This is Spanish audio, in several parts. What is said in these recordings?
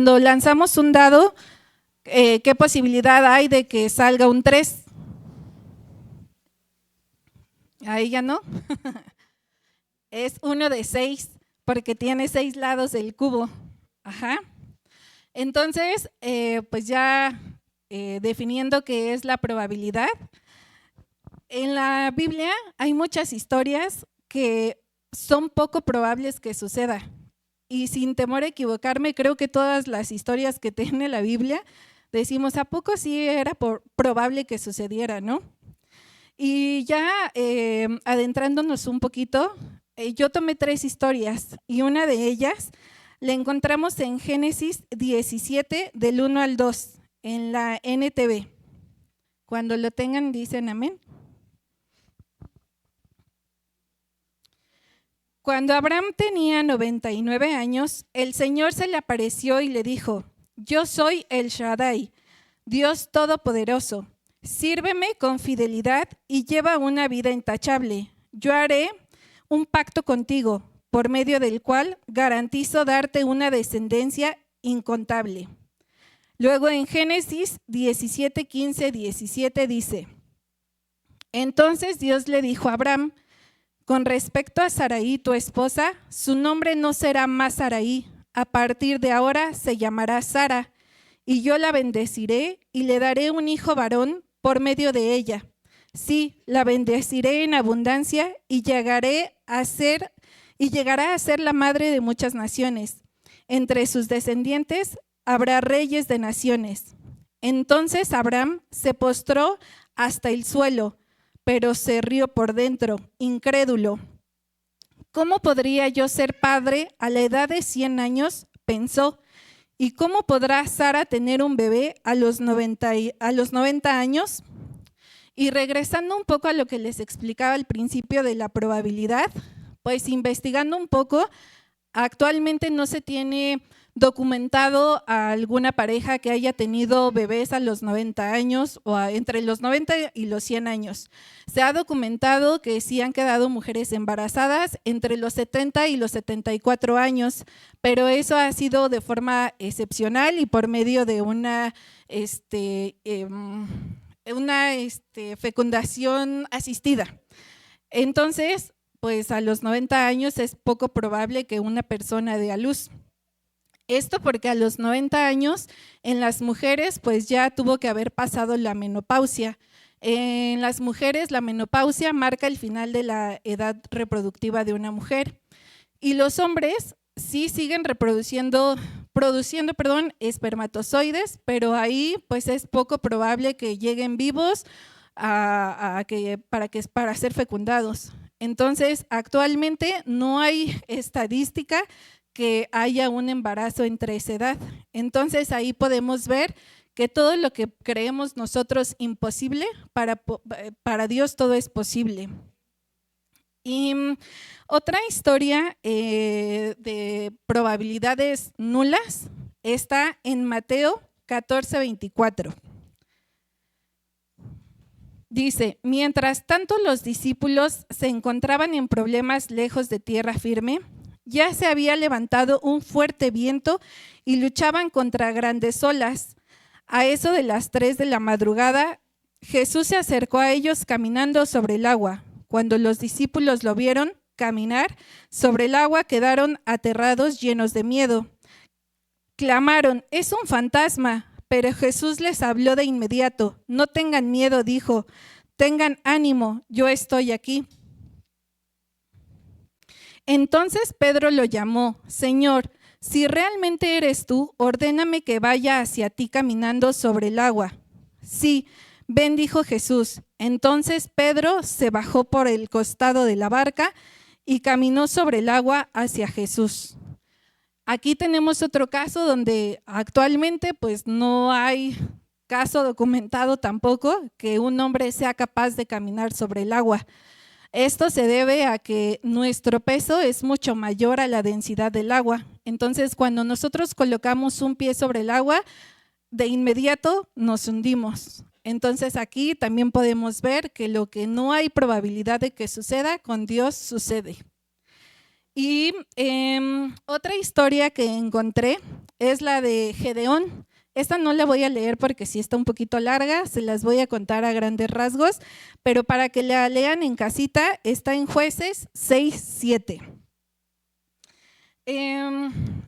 Cuando lanzamos un dado, ¿qué posibilidad hay de que salga un 3? Ahí ya no. Es 1 de 6, porque tiene 6 lados del cubo. Ajá. Entonces, pues ya definiendo qué es la probabilidad, en la Biblia hay muchas historias que son poco probables que suceda. Y sin temor a equivocarme, creo que todas las historias que tiene la Biblia, decimos, ¿a poco sí era probable que sucediera, no? Y ya adentrándonos un poquito, yo tomé 3 historias y una de ellas la encontramos en Génesis 17, del 1 al 2, en la NTV. Cuando lo tengan, dicen amén. Cuando Abraham tenía 99 años, el Señor se le apareció y le dijo: yo soy el Shaddai, Dios Todopoderoso. Sírveme con fidelidad y lleva una vida intachable. Yo haré un pacto contigo, por medio del cual garantizo darte una descendencia incontable. Luego en Génesis 17, 15, 17 dice: entonces Dios le dijo a Abraham: con respecto a Sarai, tu esposa, su nombre no será más Sarai, a partir de ahora se llamará Sara, y yo la bendeciré y le daré un hijo varón por medio de ella. Sí, la bendeciré en abundancia y llegará a ser la madre de muchas naciones. Entre sus descendientes habrá reyes de naciones. Entonces Abraham se postró hasta el suelo, pero se rió por dentro, incrédulo. ¿Cómo podría yo ser padre a la edad de 100 años? Pensó. ¿Y cómo podrá Sara tener un bebé a los 90 años? Y regresando un poco a lo que les explicaba al principio de la probabilidad, pues investigando un poco, actualmente no se tiene documentado a alguna pareja que haya tenido bebés a los 90 años o entre los 90 y los 100 años. Se ha documentado que sí han quedado mujeres embarazadas entre los 70 y los 74 años, pero eso ha sido de forma excepcional y por medio de una fecundación asistida. Entonces, pues a los 90 años es poco probable que una persona dé a luz. Esto porque a los 90 años en las mujeres pues ya tuvo que haber pasado la menopausia. En las mujeres la menopausia marca el final de la edad reproductiva de una mujer. Y los hombres sí siguen produciendo espermatozoides, pero ahí pues es poco probable que lleguen vivos para ser fecundados. Entonces, actualmente no hay estadística que haya un embarazo entre esa edad. Entonces, ahí podemos ver que todo lo que creemos nosotros imposible, para Dios todo es posible. Y otra historia de probabilidades nulas está en Mateo 14:24. Dice: mientras tanto los discípulos se encontraban en problemas lejos de tierra firme, ya se había levantado un fuerte viento y luchaban contra grandes olas. A eso de las 3 de la madrugada, Jesús se acercó a ellos caminando sobre el agua. Cuando los discípulos lo vieron caminar sobre el agua, quedaron aterrados, llenos de miedo. Clamaron: es un fantasma. Pero Jesús les habló de inmediato. No tengan miedo, dijo, tengan ánimo, yo estoy aquí. Entonces Pedro lo llamó: Señor, si realmente eres tú, ordéname que vaya hacia ti caminando sobre el agua. Sí, ven, dijo Jesús. Entonces Pedro se bajó por el costado de la barca y caminó sobre el agua hacia Jesús. Aquí tenemos otro caso donde actualmente pues no hay caso documentado tampoco que un hombre sea capaz de caminar sobre el agua. Esto se debe a que nuestro peso es mucho mayor a la densidad del agua. Entonces, cuando nosotros colocamos un pie sobre el agua, de inmediato nos hundimos. Entonces, aquí también podemos ver que lo que no hay probabilidad de que suceda, con Dios sucede. Y otra historia que encontré es la de Gedeón. Esta no la voy a leer porque sí está un poquito larga, se las voy a contar a grandes rasgos, pero para que la lean en casita, está en Jueces 6:7.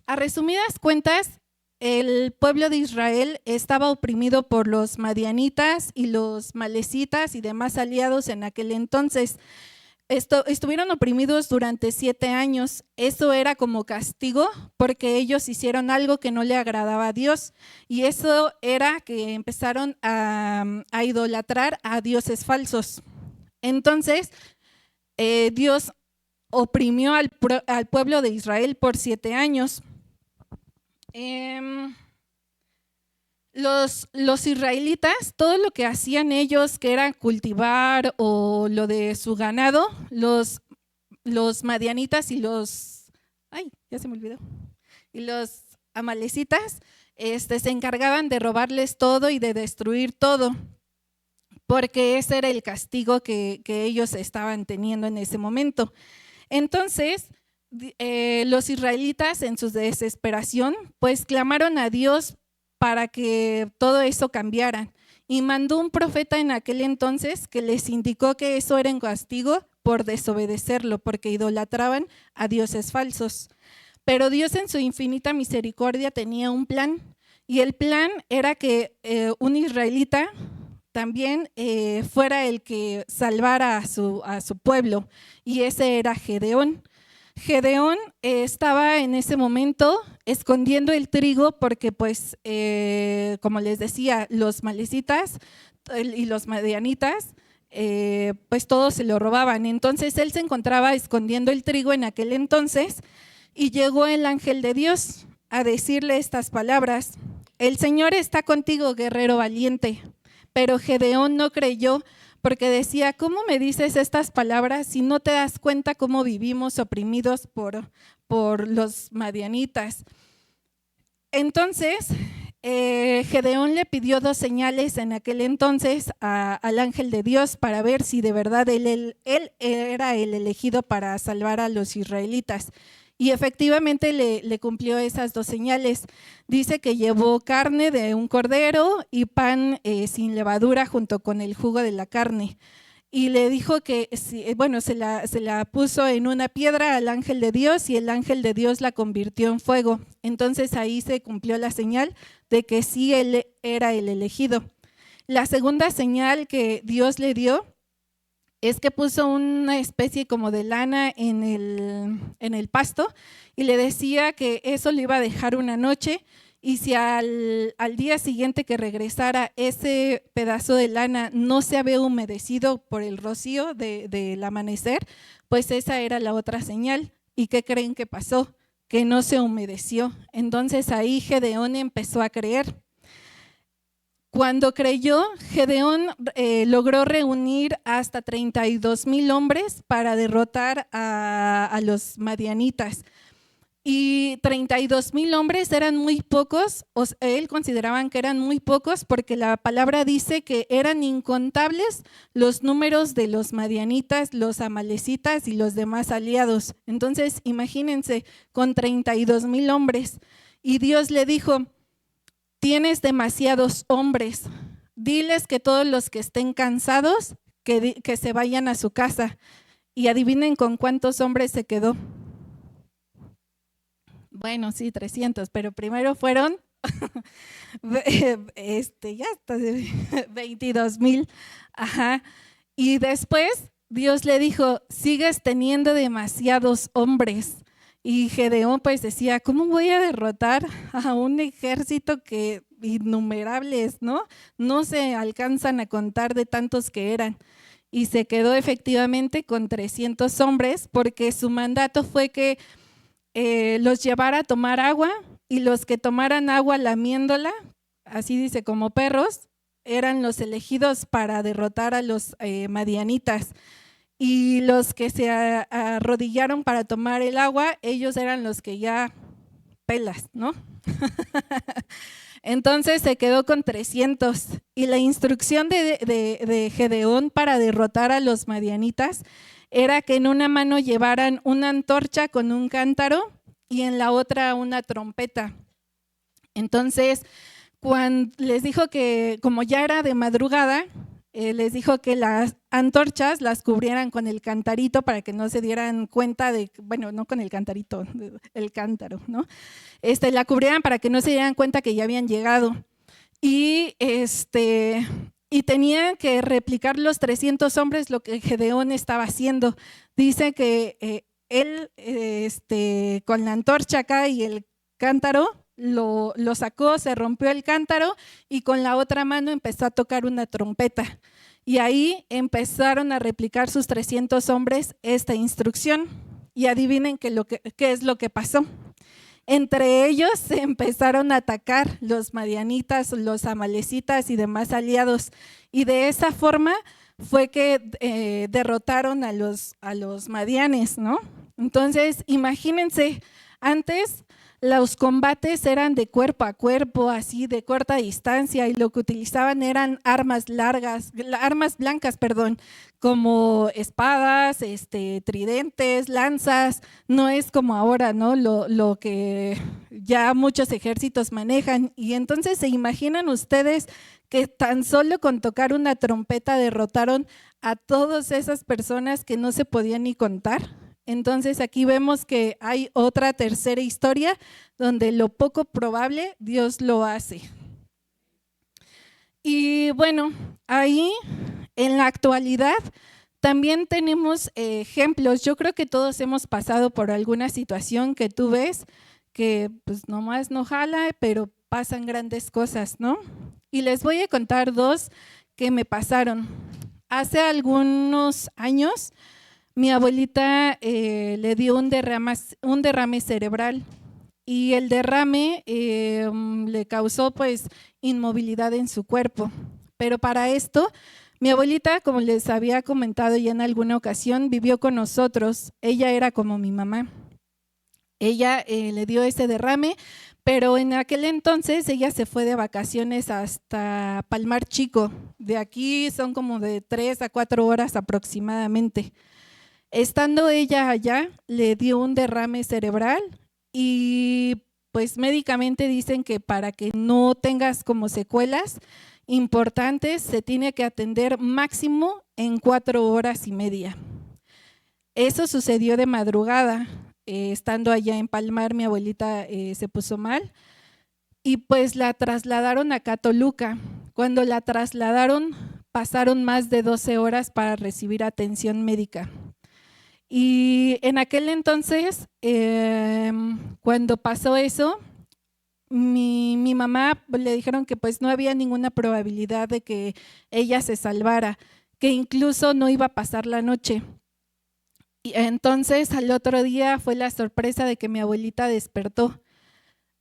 A resumidas cuentas, el pueblo de Israel estaba oprimido por los madianitas y los malecitas y demás aliados en aquel entonces. Estuvieron oprimidos durante 7 años. Eso era como castigo porque ellos hicieron algo que no le agradaba a Dios, y eso era que empezaron a idolatrar a dioses falsos. Entonces, Dios oprimió al pueblo de Israel por 7 años. Los israelitas, todo lo que hacían ellos, que era cultivar o lo de su ganado, los madianitas y ya se me olvidó, y los amalecitas se encargaban de robarles todo y de destruir todo, porque ese era el castigo que ellos estaban teniendo en ese momento. Entonces, los israelitas, en su desesperación, pues clamaron a Dios para que todo eso cambiara, y mandó un profeta en aquel entonces que les indicó que eso era un castigo por desobedecerlo, porque idolatraban a dioses falsos. Pero Dios, en su infinita misericordia, tenía un plan, y el plan era que un israelita también fuera el que salvara a su pueblo, y ese era Gedeón. Gedeón estaba en ese momento escondiendo el trigo porque, pues, como les decía, los malecitas y los madianitas, pues todos se lo robaban. Entonces él se encontraba escondiendo el trigo en aquel entonces, y llegó el ángel de Dios a decirle estas palabras: el Señor está contigo, guerrero valiente. Pero Gedeón no creyó, porque decía: ¿cómo me dices estas palabras si no te das cuenta cómo vivimos oprimidos por los madianitas? Entonces, Gedeón le pidió 2 señales en aquel entonces al ángel de Dios para ver si de verdad él era el elegido para salvar a los israelitas. Y efectivamente le cumplió esas 2 señales. Dice que llevó carne de un cordero y pan sin levadura junto con el jugo de la carne. Y le dijo que, se la puso en una piedra al ángel de Dios, y el ángel de Dios la convirtió en fuego. Entonces ahí se cumplió la señal de que sí él era el elegido. La segunda señal que Dios le dio es que puso una especie como de lana en el pasto, y le decía que eso lo iba a dejar una noche, y si al día siguiente que regresara ese pedazo de lana no se había humedecido por el rocío del amanecer, pues esa era la otra señal. ¿Y qué creen que pasó? Que no se humedeció. Entonces ahí Gedeón empezó a creer. Cuando creyó, Gedeón logró reunir hasta 32,000 hombres para derrotar a los madianitas. Y 32,000 hombres eran muy pocos, él consideraban que eran muy pocos, porque la palabra dice que eran incontables los números de los madianitas, los amalecitas y los demás aliados. Entonces, imagínense, con 32,000 hombres. Y Dios le dijo: tienes demasiados hombres, diles que todos los que estén cansados, que se vayan a su casa. Y adivinen con cuántos hombres se quedó. Bueno, sí, 300, pero primero fueron ya está, 22,000. Ajá. Y después Dios le dijo: sigues teniendo demasiados hombres. Y Gedeón pues decía: ¿cómo voy a derrotar a un ejército que innumerables, ¿no? No se alcanzan a contar de tantos que eran. Y se quedó efectivamente con 300 hombres, porque su mandato fue que los llevara a tomar agua, y los que tomaran agua lamiéndola, así dice, como perros, eran los elegidos para derrotar a los madianitas. Y los que se arrodillaron para tomar el agua, ellos eran los que ya pelas, ¿no? Entonces se quedó con 300. Y la instrucción de Gedeón para derrotar a los madianitas era que en una mano llevaran una antorcha con un cántaro y en la otra una trompeta. Entonces, cuando les dijo que como ya era de madrugada, les dijo que las antorchas las cubrieran con el cantarito para que no se dieran cuenta de, bueno, no con el cantarito, el cántaro, ¿no? La cubrieran para que no se dieran cuenta que ya habían llegado. Y tenían que replicar los 300 hombres lo que Gedeón estaba haciendo. Dice que él con la antorcha acá y el cántaro lo sacó, se rompió el cántaro y con la otra mano empezó a tocar una trompeta. Y ahí empezaron a replicar sus 300 hombres esta instrucción. Y adivinen qué es lo que pasó. Entre ellos se empezaron a atacar los madianitas, los amalecitas y demás aliados. Y de esa forma fue que derrotaron a los madianes, ¿no? Entonces, imagínense, antes los combates eran de cuerpo a cuerpo, así de corta distancia, y lo que utilizaban eran armas blancas, como espadas, tridentes, lanzas. No es como ahora, ¿no? Lo que ya muchos ejércitos manejan. Y entonces, ¿se imaginan ustedes que tan solo con tocar una trompeta derrotaron a todas esas personas que no se podían ni contar? Entonces aquí vemos que hay otra tercera historia donde lo poco probable Dios lo hace. Y bueno, ahí en la actualidad también tenemos ejemplos. Yo creo que todos hemos pasado por alguna situación que tú ves que pues nomás no jala, pero pasan grandes cosas, ¿no? Y les voy a contar dos que me pasaron. Hace algunos años mi abuelita le dio un derrame cerebral y el derrame le causó pues inmovilidad en su cuerpo. Pero para esto, mi abuelita, como les había comentado ya en alguna ocasión, vivió con nosotros. Ella era como mi mamá. Ella le dio ese derrame, pero en aquel entonces ella se fue de vacaciones hasta Palmar Chico. De aquí son como de 3 a 4 horas aproximadamente. Estando ella allá, le dio un derrame cerebral y pues médicamente dicen que para que no tengas como secuelas importantes, se tiene que atender máximo en 4 horas y media. Eso sucedió de madrugada. Estando allá en Palmar, mi abuelita se puso mal y pues la trasladaron a Toluca. Cuando la trasladaron, pasaron más de 12 horas para recibir atención médica. Y en aquel entonces, cuando pasó eso, mi mamá le dijeron que pues no había ninguna probabilidad de que ella se salvara, que incluso no iba a pasar la noche. Y entonces al otro día fue la sorpresa de que mi abuelita despertó.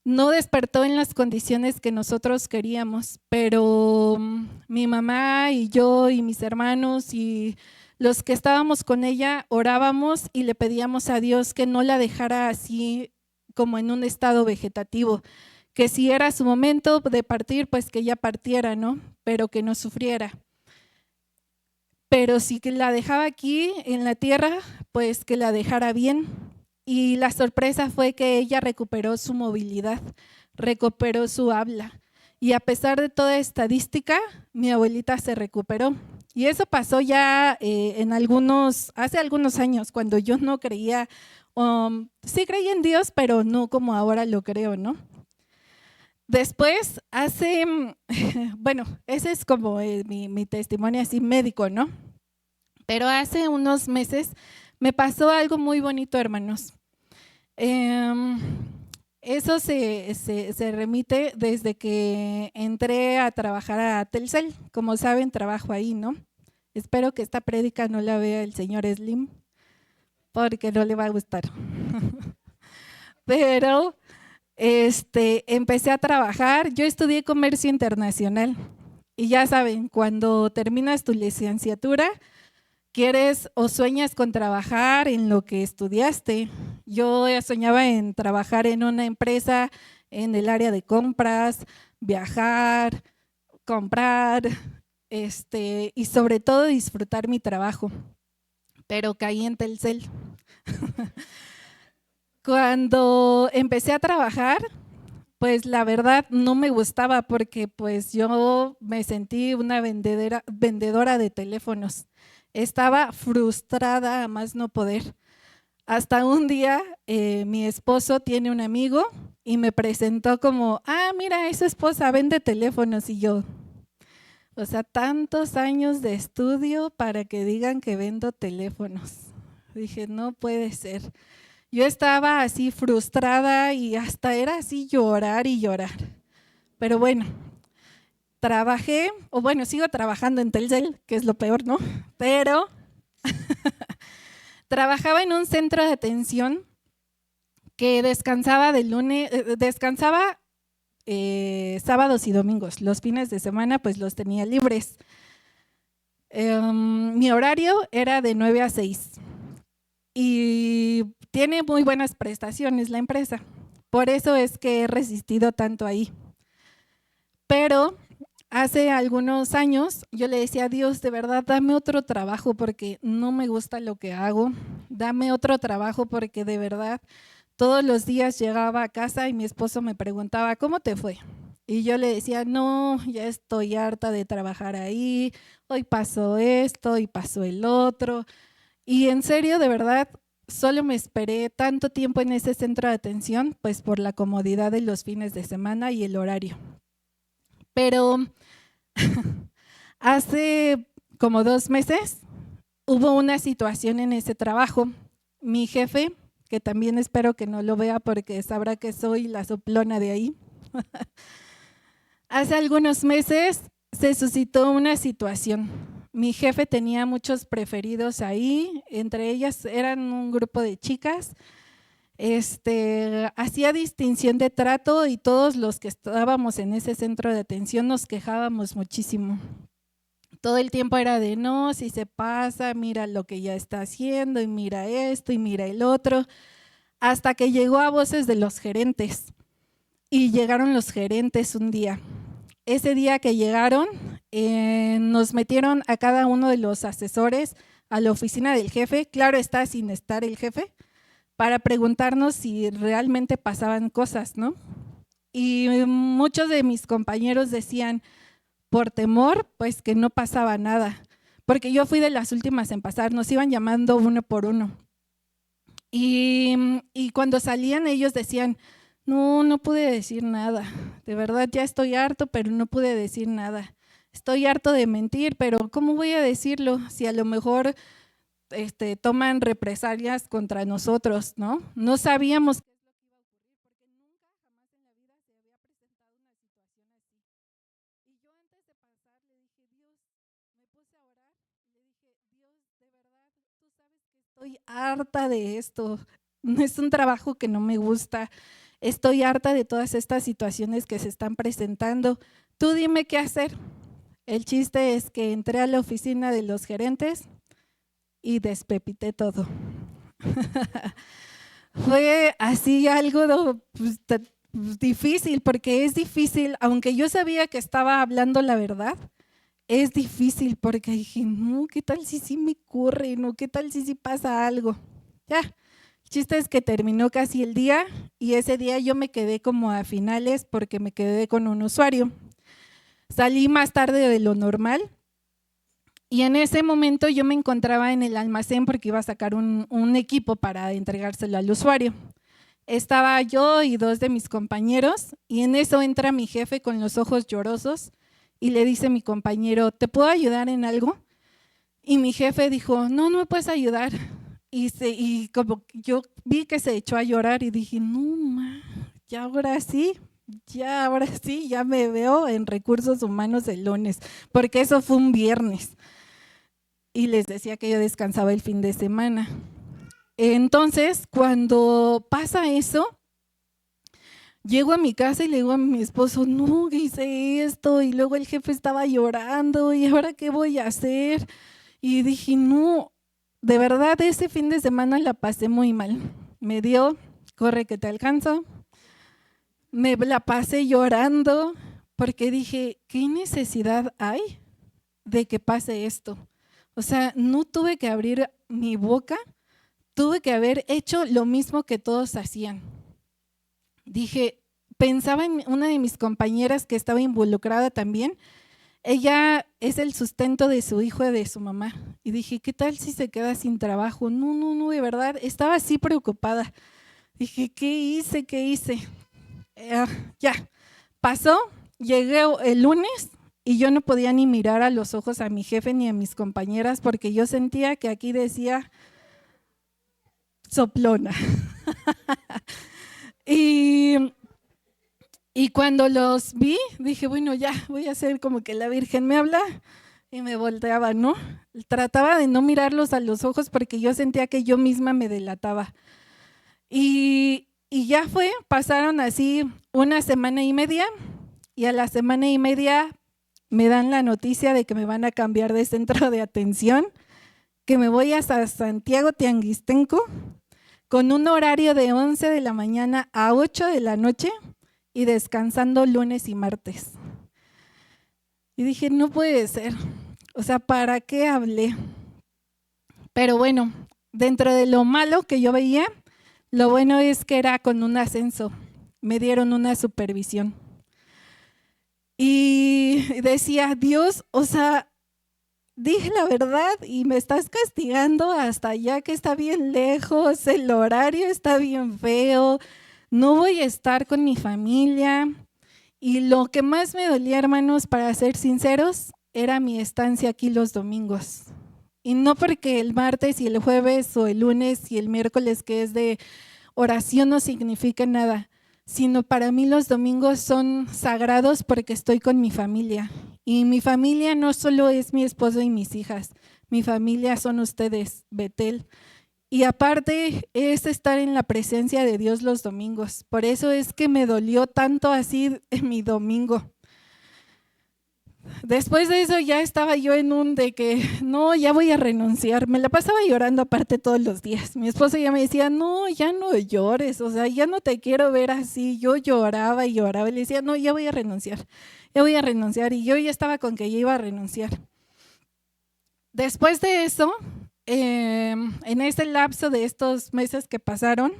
No despertó en las condiciones que nosotros queríamos, pero mi mamá y yo y mis hermanos y los que estábamos con ella orábamos y le pedíamos a Dios que no la dejara así como en un estado vegetativo, que si era su momento de partir, pues que ella partiera, ¿no? Pero que no sufriera. Pero si la dejaba aquí en la tierra, pues que la dejara bien. Y la sorpresa fue que ella recuperó su movilidad, recuperó su habla. Y a pesar de toda estadística, mi abuelita se recuperó. Y eso pasó ya hace algunos años, cuando yo no creía, sí creía en Dios, pero no como ahora lo creo, ¿no? Después, bueno, ese es como mi testimonio así médico, ¿no? Pero hace unos meses me pasó algo muy bonito, hermanos. Eso se remite desde que entré a trabajar a Telcel. Como saben, trabajo ahí, ¿no? Espero que esta prédica no la vea el señor Slim, porque no le va a gustar. Pero empecé a trabajar. Yo estudié comercio internacional y ya saben, cuando terminas tu licenciatura, quieres o sueñas con trabajar en lo que estudiaste. Yo soñaba en trabajar en una empresa en el área de compras, viajar, comprar, y sobre todo disfrutar mi trabajo. Pero caí en Telcel. Cuando empecé a trabajar, pues la verdad no me gustaba porque pues yo me sentí una vendedora de teléfonos. Estaba frustrada a más no poder. Hasta un día mi esposo tiene un amigo y me presentó como, mira, es su esposa, vende teléfonos. Y yo, o sea, tantos años de estudio para que digan que vendo teléfonos. Dije, no puede ser. Yo estaba así frustrada y hasta era así llorar y llorar. Pero bueno, sigo trabajando en Telcel, que es lo peor, ¿no? Pero trabajaba en un centro de atención que descansaba sábados y domingos. Los fines de semana pues los tenía libres. Mi horario era de 9 a 6 y tiene muy buenas prestaciones la empresa. Por eso es que he resistido tanto ahí. Pero hace algunos años yo le decía a Dios, de verdad, dame otro trabajo porque no me gusta lo que hago. Dame otro trabajo porque de verdad todos los días llegaba a casa y mi esposo me preguntaba, ¿cómo te fue? Y yo le decía, no, ya estoy harta de trabajar ahí, hoy pasó esto y pasó el otro. Y en serio, de verdad, solo me esperé tanto tiempo en ese centro de atención, pues por la comodidad de los fines de semana y el horario. Pero hace como 2 meses hubo una situación en ese trabajo. Mi jefe, que también espero que no lo vea porque sabrá que soy la soplona de ahí, hace algunos meses se suscitó una situación. Mi jefe tenía muchos preferidos ahí, entre ellas eran un grupo de chicas. Hacía distinción de trato y todos los que estábamos en ese centro de atención nos quejábamos muchísimo. Todo el tiempo era de no, si se pasa, mira lo que ya está haciendo y mira esto y mira el otro, hasta que llegó a voces de los gerentes y llegaron los gerentes un día. Ese día que llegaron, nos metieron a cada uno de los asesores a la oficina del jefe, claro está, sin estar el jefe, para preguntarnos si realmente pasaban cosas, ¿no? Y muchos de mis compañeros decían, por temor, pues que no pasaba nada, porque yo fui de las últimas en pasar, nos iban llamando uno por uno. Y cuando salían ellos decían, no pude decir nada, de verdad ya estoy harto, pero no pude decir nada. Estoy harto de mentir, pero ¿cómo voy a decirlo si a lo mejor toman represalias contra nosotros, ¿no? No sabíamos qué es lo que iba a ocurrir porque nunca jamás en la vida se había presentado una situación así. Y yo antes de pasar le dije, Dios, me puse a orar y le dije, Dios, de verdad, tú sabes que estoy harta de esto. No es un trabajo que no me gusta. Estoy harta de todas estas situaciones que se están presentando. Tú dime qué hacer. El chiste es que entré a la oficina de los gerentes y despepité todo. Fue así algo pues, difícil, porque es difícil, aunque yo sabía que estaba hablando la verdad, es difícil porque dije, no, ¿qué tal si sí me corre? No, ¿qué tal si sí pasa algo? Ya, el chiste es que terminó casi el día y ese día yo me quedé como a finales porque me quedé con un usuario. Salí más tarde de lo normal. Y en ese momento yo me encontraba en el almacén porque iba a sacar un equipo para entregárselo al usuario. Estaba yo y 2 de mis compañeros y en eso entra mi jefe con los ojos llorosos y le dice a mi compañero, ¿te puedo ayudar en algo? Y mi jefe dijo, no me puedes ayudar. Y como yo vi que se echó a llorar y dije, no, ya ahora sí, ya me veo en recursos humanos el lunes, porque eso fue un viernes. Y les decía que yo descansaba el fin de semana. Entonces, cuando pasa eso, llego a mi casa y le digo a mi esposo, no, que hice esto, y luego el jefe estaba llorando, ¿y ahora qué voy a hacer? Y dije, no, de verdad ese fin de semana la pasé muy mal. Me dio, corre que te alcanzo, me la pasé llorando porque dije, ¿qué necesidad hay de que pase esto? O sea, no tuve que abrir mi boca, tuve que haber hecho lo mismo que todos hacían. Dije, pensaba en una de mis compañeras que estaba involucrada también. Ella es el sustento de su hijo y de su mamá. Y dije, ¿qué tal si se queda sin trabajo? No, no, no, de verdad, estaba así preocupada. Dije, ¿qué hice? ¿Qué hice? Eh, ya, pasó, llegué el lunes y yo no podía ni mirar a los ojos a mi jefe ni a mis compañeras porque yo sentía que aquí decía soplona. y Y cuando los vi, dije, bueno, ya voy a hacer como que la Virgen me habla y me volteaba, ¿no? Trataba de no mirarlos a los ojos porque yo sentía que yo misma me delataba. Y ya fue, pasaron así una semana y media y a la semana y media me dan la noticia de que me van a cambiar de centro de atención, que me voy hasta Santiago Tianguistenco con un horario de 11 de la mañana a 8 de la noche y descansando lunes y martes. Y dije, no puede ser, o sea, ¿para qué hablé? Pero bueno, dentro de lo malo que yo veía, lo bueno es que era con un ascenso, me dieron una supervisión. Y decía, Dios, o sea, dije la verdad y me estás castigando hasta allá que está bien lejos, el horario está bien feo, no voy a estar con mi familia. Y lo que más me dolía, hermanos, para ser sinceros, era mi estancia aquí los domingos. Y no porque el martes y el jueves o el lunes y el miércoles que es de oración no significa nada, sino para mí los domingos son sagrados porque estoy con mi familia. Y mi familia no solo es mi esposo y mis hijas, mi familia son ustedes, Betel. Y aparte es estar en la presencia de Dios los domingos. Por eso es que me dolió tanto así en mi domingo. Después de eso ya estaba yo en un de que no, ya voy a renunciar. Me la pasaba llorando aparte todos los días. Mi esposo ya me decía, no, ya no llores, o sea, ya no te quiero ver así. Yo lloraba y lloraba y le decía, no, ya voy a renunciar, ya voy a renunciar. Y yo ya estaba con que ya iba a renunciar. Después de eso, en ese lapso de estos meses que pasaron,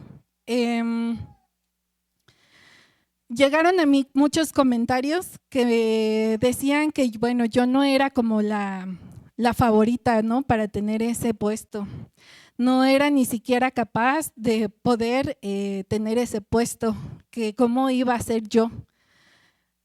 llegaron a mí muchos comentarios que decían que, bueno, yo no era como la favorita, ¿no? Para tener ese puesto. No era ni siquiera capaz de poder tener ese puesto, que cómo iba a ser yo.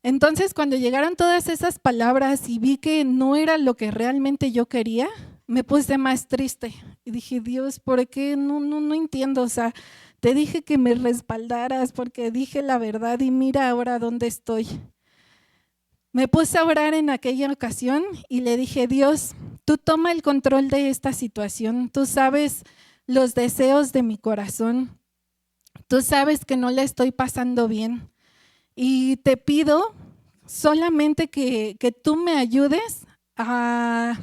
Entonces, cuando llegaron todas esas palabras y vi que no era lo que realmente yo quería, me puse más triste y dije, Dios, ¿por qué? No entiendo, o sea, te dije que me respaldaras porque dije la verdad y mira ahora dónde estoy. Me puse a orar en aquella ocasión y le dije, Dios, tú toma el control de esta situación, tú sabes los deseos de mi corazón, tú sabes que no la estoy pasando bien y te pido solamente que tú me ayudes a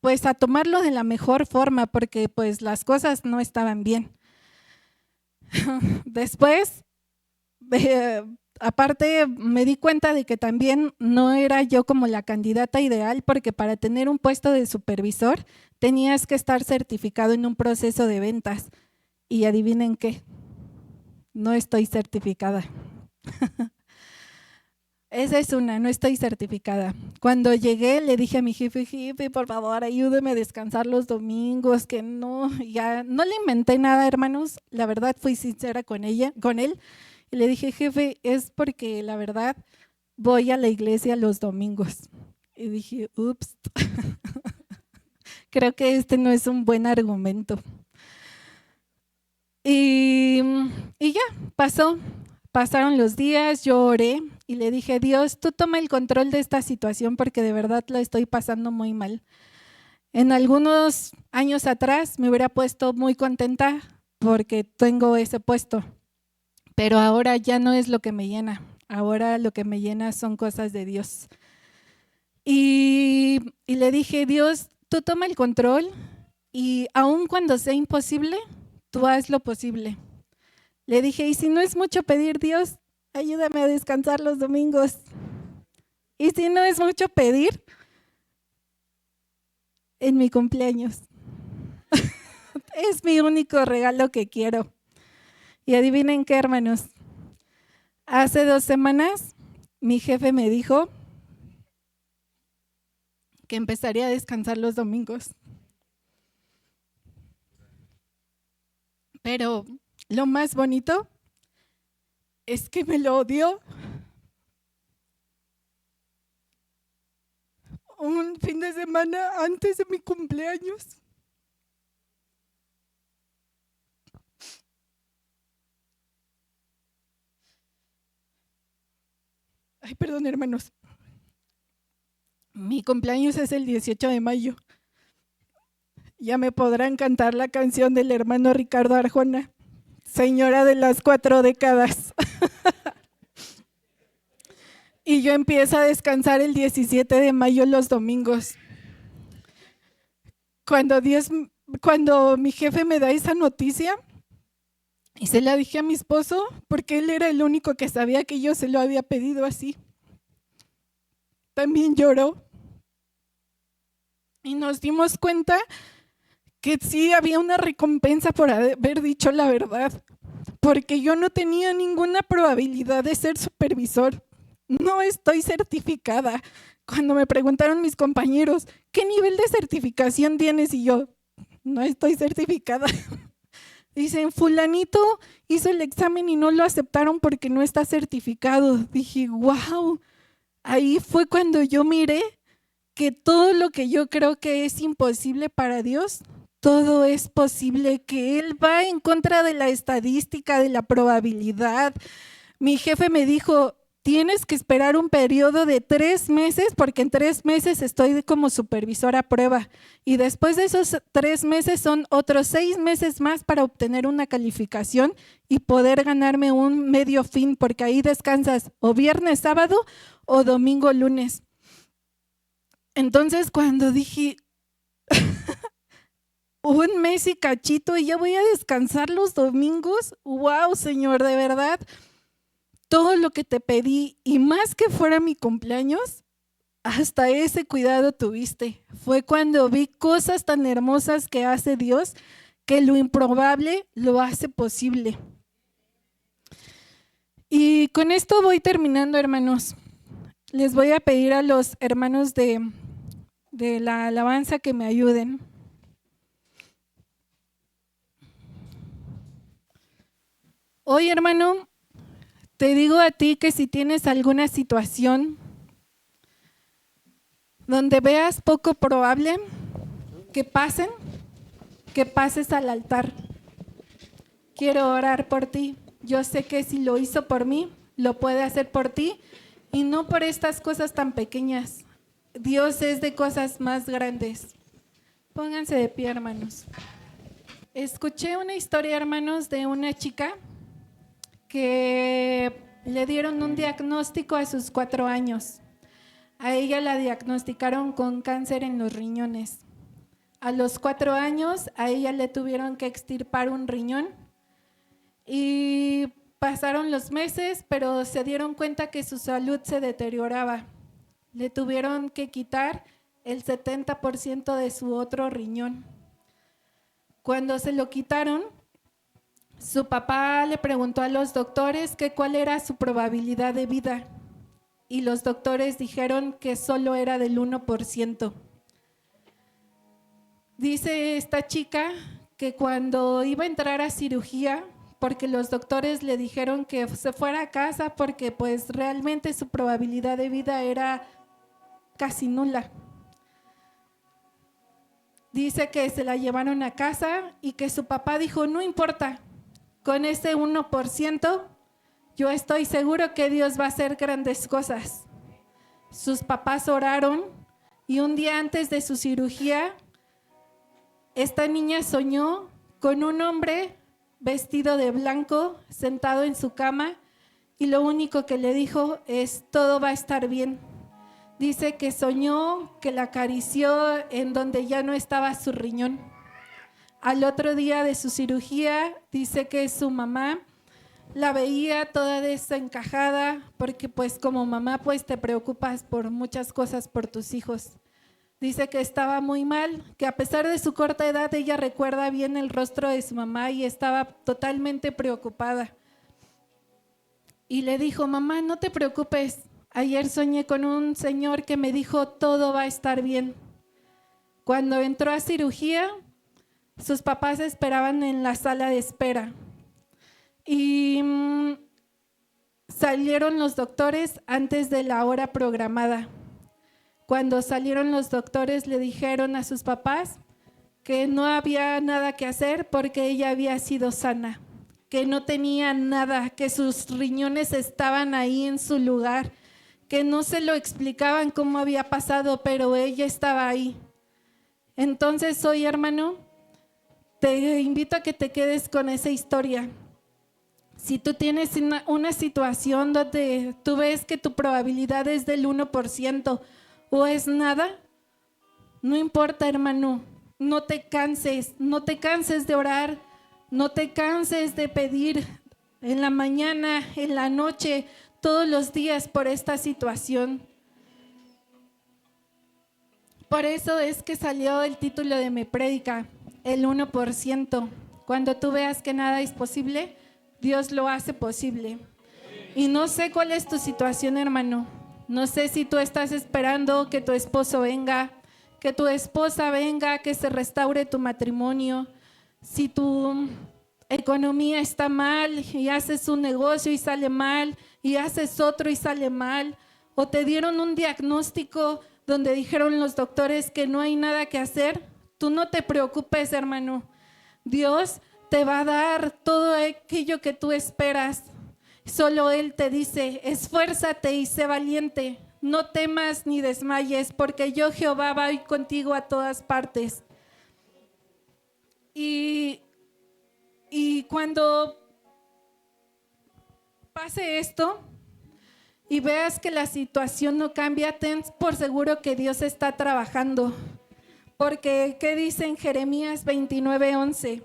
pues a tomarlo de la mejor forma porque pues las cosas no estaban bien. Después, aparte me di cuenta de que también no era yo como la candidata ideal porque para tener un puesto de supervisor tenías que estar certificado en un proceso de ventas y adivinen qué, no estoy certificada. Esa es una, no estoy certificada. Cuando llegué le dije a mi jefe, jefe, por favor, ayúdeme a descansar los domingos, que no, ya no le inventé nada, hermanos. La verdad fui sincera con él, y le dije, jefe, es porque la verdad voy a la iglesia los domingos. Y dije, ups, creo que este no es un buen argumento. Y ya, pasaron los días, yo oré y le dije, Dios, tú toma el control de esta situación porque de verdad la estoy pasando muy mal. En algunos años atrás me hubiera puesto muy contenta porque tengo ese puesto, pero ahora ya no es lo que me llena, ahora lo que me llena son cosas de Dios. Y le dije, Dios, tú toma el control y aun cuando sea imposible, tú haz lo posible. Le dije, y si no es mucho pedir, Dios, ayúdame a descansar los domingos. Y si no es mucho pedir, en mi cumpleaños. Es mi único regalo que quiero. Y adivinen qué, hermanos. Hace 2 semanas mi jefe me dijo que empezaría a descansar los domingos. Pero lo más bonito es que me lo dio un fin de semana antes de mi cumpleaños. Ay, perdón, hermanos. Mi cumpleaños es el 18 de mayo. Ya me podrán cantar la canción del hermano Ricardo Arjona, Señora de las 4 décadas. Y yo empiezo a descansar el 17 de mayo los domingos. Cuando mi jefe me da esa noticia, y se la dije a mi esposo, porque él era el único que sabía que yo se lo había pedido así. También lloró. Y nos dimos cuenta que sí había una recompensa por haber dicho la verdad, porque yo no tenía ninguna probabilidad de ser supervisor. No estoy certificada. Cuando me preguntaron mis compañeros, ¿qué nivel de certificación tienes? Y yo, no estoy certificada. Dicen, fulanito hizo el examen y no lo aceptaron porque no está certificado. Dije, wow. Ahí fue cuando yo miré que todo lo que yo creo que es imposible para Dios, todo es posible, que Él va en contra de la estadística, de la probabilidad. Mi jefe me dijo, tienes que esperar un periodo de 3 meses, porque en 3 meses estoy como supervisora a prueba. Y después de esos 3 meses son otros 6 meses más para obtener una calificación y poder ganarme un medio fin, porque ahí descansas o viernes, sábado o domingo, lunes. Entonces cuando dije, un mes y cachito y ya voy a descansar los domingos, wow, Señor, de verdad, todo lo que te pedí y más que fuera mi cumpleaños, hasta ese cuidado tuviste. Fue cuando vi cosas tan hermosas que hace Dios, que lo improbable lo hace posible. Y con esto voy terminando, hermanos. Les voy a pedir a los hermanos de la alabanza que me ayuden. Hoy, hermano, te digo a ti que si tienes alguna situación donde veas poco probable que pases al altar. Quiero orar por ti. Yo sé que si lo hizo por mí, lo puede hacer por ti y no por estas cosas tan pequeñas. Dios es de cosas más grandes. Pónganse de pie, hermanos. Escuché una historia, hermanos, de una chica que le dieron un diagnóstico a sus 4 años. A ella la diagnosticaron con cáncer en los riñones. A los 4 años, a ella le tuvieron que extirpar un riñón y pasaron los meses, pero se dieron cuenta que su salud se deterioraba. Le tuvieron que quitar el 70% de su otro riñón. Cuando se lo quitaron, su papá le preguntó a los doctores que cuál era su probabilidad de vida y los doctores dijeron que solo era del 1%. Dice esta chica que cuando iba a entrar a cirugía, porque los doctores le dijeron que se fuera a casa porque pues realmente su probabilidad de vida era casi nula. Dice que se la llevaron a casa y que su papá dijo, no importa, con ese 1%, yo estoy seguro que Dios va a hacer grandes cosas. Sus papás oraron y un día antes de su cirugía, esta niña soñó con un hombre vestido de blanco, sentado en su cama, y lo único que le dijo es, todo va a estar bien. Dice que soñó que la acarició en donde ya no estaba su riñón. Al otro día de su cirugía, dice que su mamá la veía toda desencajada, porque pues como mamá pues te preocupas por muchas cosas por tus hijos. Dice que estaba muy mal, que a pesar de su corta edad ella recuerda bien el rostro de su mamá y estaba totalmente preocupada. y le dijo, mamá, no te preocupes, ayer soñé con un señor que me dijo, todo va a estar bien. Cuando entró a cirugía, sus papás esperaban en la sala de espera y salieron los doctores antes de la hora programada. Cuando salieron los doctores le dijeron a sus papás que no había nada que hacer porque ella había sido sana, que no tenía nada, que sus riñones estaban ahí en su lugar, que no se lo explicaban cómo había pasado, pero ella estaba ahí. Entonces hoy, hermano, te invito a que te quedes con esa historia. Si tú tienes una situación donde tú ves que tu probabilidad es del 1% o es nada, no importa, hermano, no te canses de orar, no te canses de pedir en la mañana, en la noche, todos los días por esta situación. Por eso es que salió el título de mi prédica, el 1%. Cuando tú veas que nada es posible, Dios lo hace posible. Y no sé cuál es tu situación, hermano. No sé si tú estás esperando que tu esposo venga, que tu esposa venga, que se restaure tu matrimonio. Si tu economía está mal y haces un negocio y sale mal, y haces otro y sale mal, o te dieron un diagnóstico donde dijeron los doctores que no hay nada que hacer, tú no te preocupes, hermano. Dios te va a dar todo aquello que tú esperas. Solo Él te dice, esfuérzate y sé valiente, no temas ni desmayes, porque yo, Jehová, voy contigo a todas partes. Y cuando pase esto y veas que la situación no cambia, ten por seguro que Dios está trabajando. Porque, ¿qué dice en Jeremías 29:11?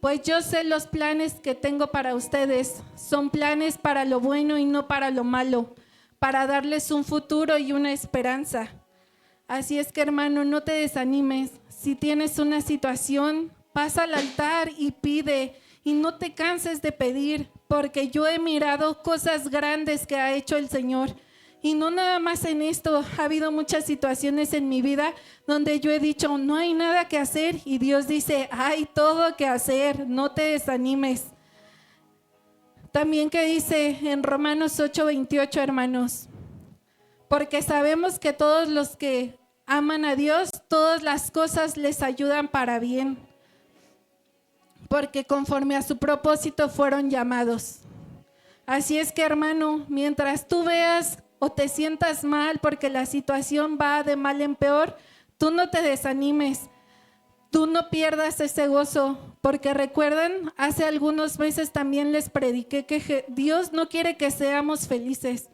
Pues yo sé los planes que tengo para ustedes, son planes para lo bueno y no para lo malo, para darles un futuro y una esperanza. Así es que, hermano, no te desanimes. Si tienes una situación, pasa al altar y pide, y no te canses de pedir, porque yo he mirado cosas grandes que ha hecho el Señor. Y no nada más en esto, ha habido muchas situaciones en mi vida donde yo he dicho, no hay nada que hacer, y Dios dice, hay todo que hacer, no te desanimes. También que dice en Romanos 8:28, hermanos, porque sabemos que todos los que aman a Dios, todas las cosas les ayudan para bien, porque conforme a su propósito fueron llamados. Así es que, hermano, mientras tú veas o te sientas mal porque la situación va de mal en peor, tú no te desanimes, tú no pierdas ese gozo, porque recuerden, hace algunos meses también les prediqué que Dios no quiere que seamos felices.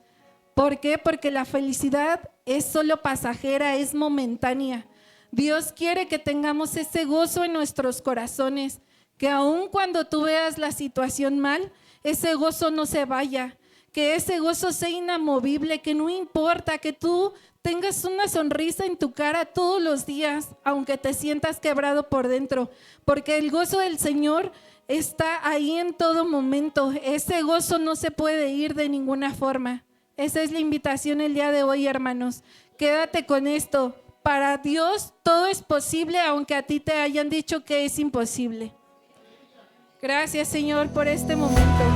¿Por qué? Porque la felicidad es solo pasajera, es momentánea. Dios quiere que tengamos ese gozo en nuestros corazones, que aun cuando tú veas la situación mal, ese gozo no se vaya, que ese gozo sea inamovible, que no importa, que tú tengas una sonrisa en tu cara todos los días, aunque te sientas quebrado por dentro, porque el gozo del Señor está ahí en todo momento. Ese gozo no se puede ir de ninguna forma. Esa es la invitación el día de hoy, hermanos. Quédate con esto. Para Dios todo es posible, aunque a ti te hayan dicho que es imposible. Gracias, Señor, por este momento.